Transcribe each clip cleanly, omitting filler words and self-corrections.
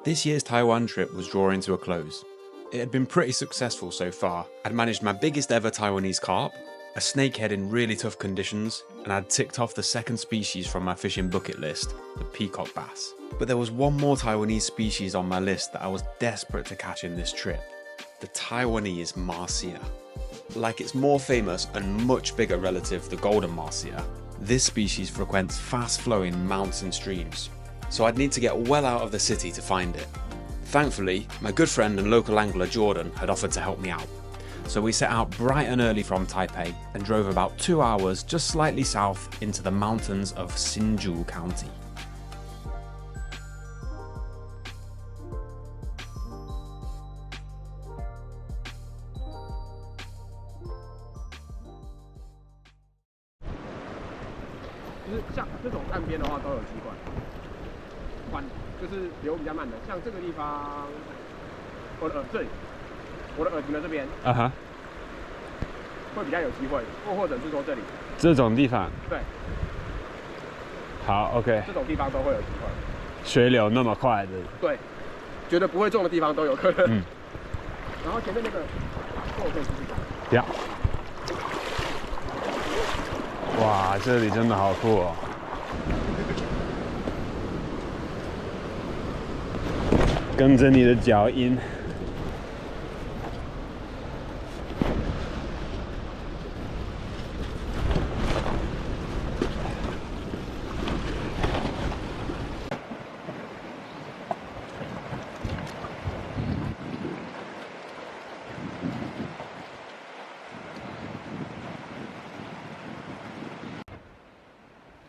This year's Taiwan trip was drawing to a close. It had been pretty successful so far. I'd managed my biggest ever Taiwanese carp, a snakehead in really tough conditions, and I'd ticked off the second species from my fishing bucket list, the peacock bass. But there was one more Taiwanese species on my list that I was desperate to catch in this trip, the Taiwanese MAHSEER. Like its more famous and much bigger relative, the golden MAHSEER, this species frequents fast-flowing mountain streams, so I'd need to get well out of the city to find it. Thankfully, my good friend and local angler Jordan had offered to help me out. So we set out bright and early from Taipei and drove about 2 hours just slightly south into the mountains of Xinzhu County.像这种岸边的话都有习惯，就是流比较慢的，像这个地方，我的耳停在这边，会比较有机会，或者是说这里，这种地方，对，好 ，OK， 这种地方都会有机会，水流那么快的，对，觉得不会中的地方都有可能，然后前面那个，这我可以继续讲，呀，哇，这里真的好酷哦。跟着你的脚印。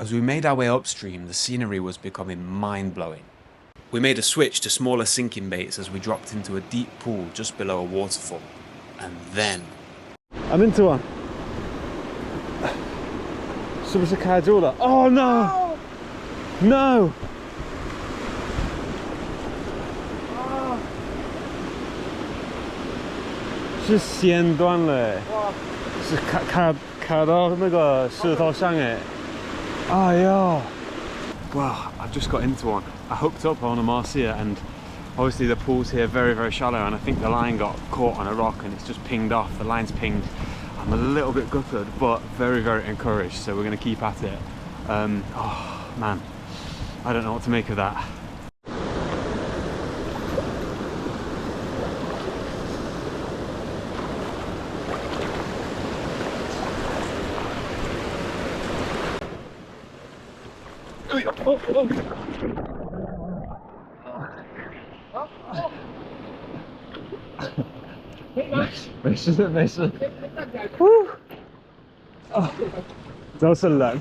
As we made our way upstream, the scenery was becoming mind-blowing. We made a switch to smaller sinking baits as we dropped into a deep pool just below a waterfall. And then... I'm into one. 是不是开住了 ？Oh no! No! 是线断了，是卡到那个石头上哎！哎呦！ Wow, I've just got into one. I hooked up on a MAHSEER and obviously the pool's here very, very shallow and I think the line got caught on a rock and it's just pinged off. The line's pinged. I'm a little bit gutted but very, very encouraged, so we're going to keep at it. Oh man, I don't know what to make of that. Oh. 没事没事，都是人，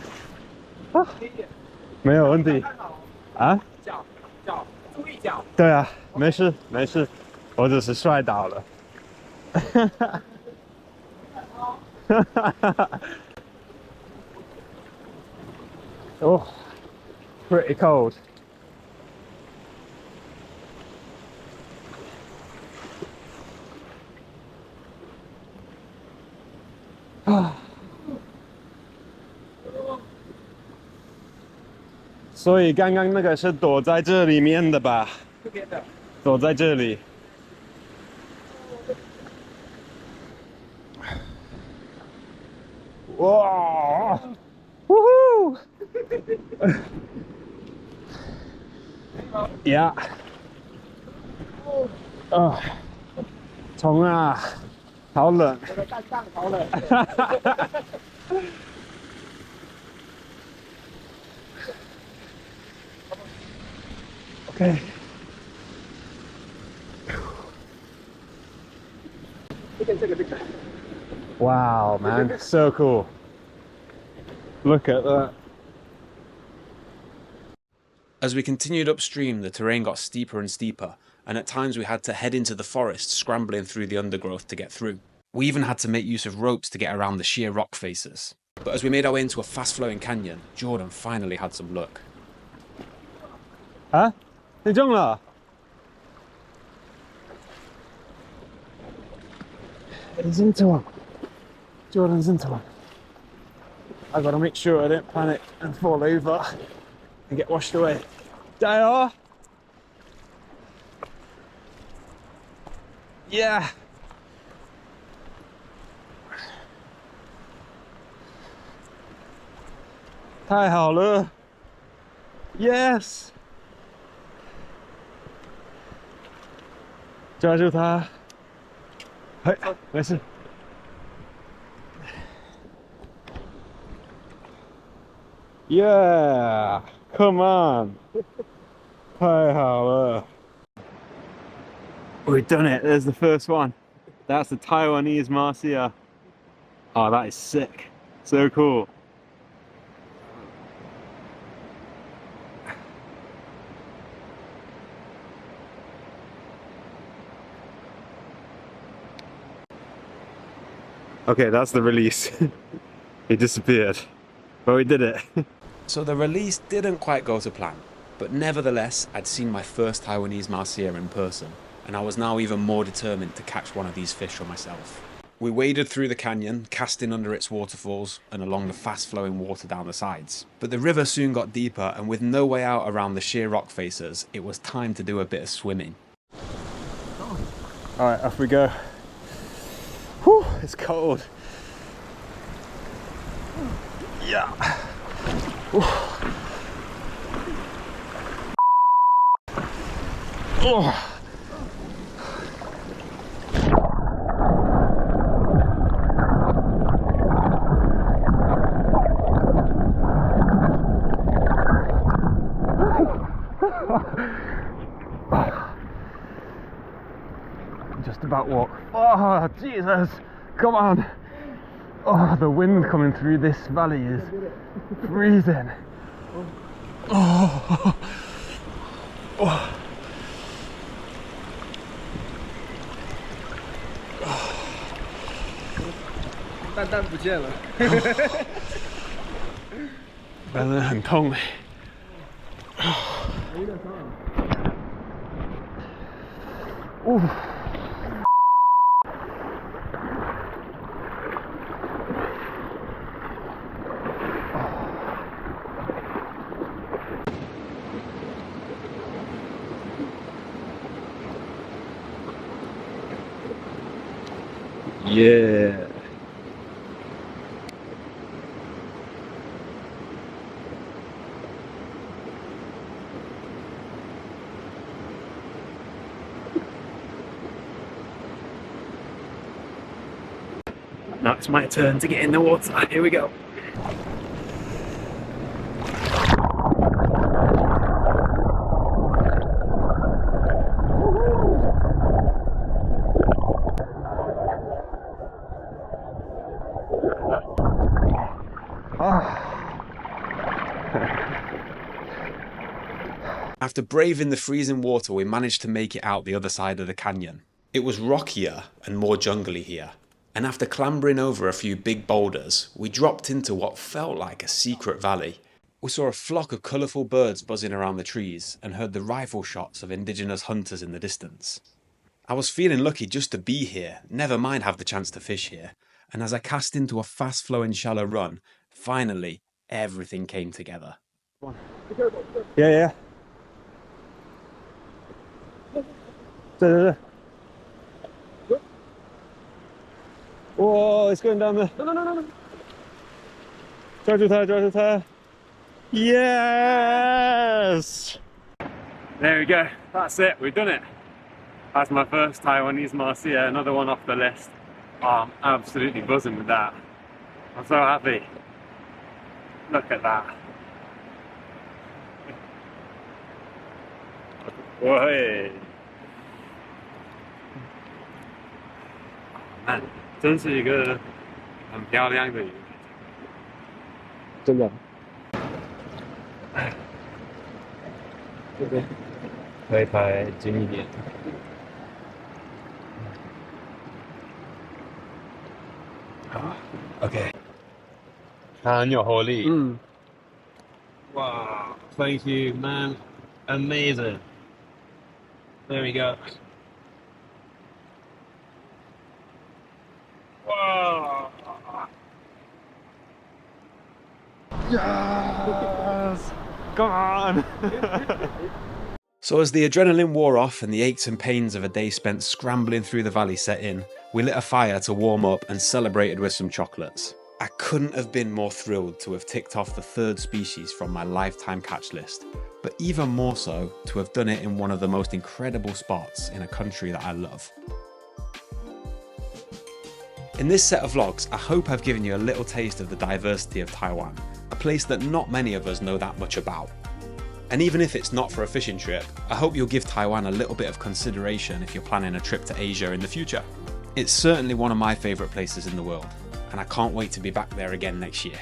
没有问题啊？脚，注意脚。对啊，没事没事，我只是摔倒了。Oh, pretty cold. Ah. 所以刚刚那个是躲在这里面的吧？这边的，躲在这里。哇！呜呼！呀！啊！冲啊！好冷！我的蛋蛋好冷。Okay. Wow, man, so cool. Look at that. As we continued upstream, the terrain got steeper and steeper, and at times we had to head into the forest, scrambling through the undergrowth to get through. We even had to make use of ropes to get around the sheer rock faces. But as we made our way into a fast-flowing canyon, Jordan finally had some luck. 啊，你中了 He's into one. Jordan's into one. I've got to make sure I don't panic and fall over and get washed away. 加油 Yeah.太好了 Yes. 抓住它。嘿，没事。Yeah, come on. 太好了。We've done it. There's the first one. That's the Taiwanese MAHSEER. Oh, that is sick. So cool. Okay, that's the release. It disappeared. But we did it. So the release didn't quite go to plan, but nevertheless, I'd seen my first Taiwanese MAHSEER in person, and I was now even more determined to catch one of these fish for myself. We waded through the canyon, casting under its waterfalls and along the fast-flowing water down the sides. But the river soon got deeper, and with no way out around the sheer rock faces, it was time to do a bit of swimming. Alright, off we go. Whew, it's cold. Yeah. Oh. Just about walk. Oh, Jesus! Come on! Oh, the wind coming through this valley is freezing. Oh. Oh. 蛋蛋不见了。真的很痛哎。哦。Yeah. Now it's my turn to get in the water. Here we go. After braving the freezing water, we managed to make it out the other side of the canyon. It was rockier and more jungly here, and after clambering over a few big boulders, we dropped into what felt like a secret valley. We saw a flock of colourful birds buzzing around the trees and heard the rifle shots of indigenous hunters in the distance. I was feeling lucky just to be here, never mind have the chance to fish here, and as I cast into a fast-flowing shallow run, finally everything came together. Yeah, yeah. 对。Whoa, it's going down the. No. 抓住它，抓住它。Yes! There we go. That's it. We've done it. That's my first Taiwanese MAHSEER. Another one off the list. Oh, I'm absolutely buzzing with that. I'm so happy. Look at that. Whoa. 看，真是一个很漂亮的鱼，真的。这边可以拍近一点。啊 ，OK， 它很有活力。嗯。Wow, thank you, man. Amazing. There we go. Wow. Yes! Come on! So as the adrenaline wore off and the aches and pains of a day spent scrambling through the valley set in, we lit a fire to warm up and celebrated with some chocolates. I couldn't have been more thrilled to have ticked off the 3rd species from my lifetime catch list, but even more so to have done it in one of the most incredible spots in a country that I love. In this set of vlogs, I hope I've given you a little taste of the diversity of Taiwan, a place that not many of us know that much about. And even if it's not for a fishing trip, I hope you'll give Taiwan a little bit of consideration if you're planning a trip to Asia in the future. It's certainly one of my favourite places in the world, and I can't wait to be back there again next year.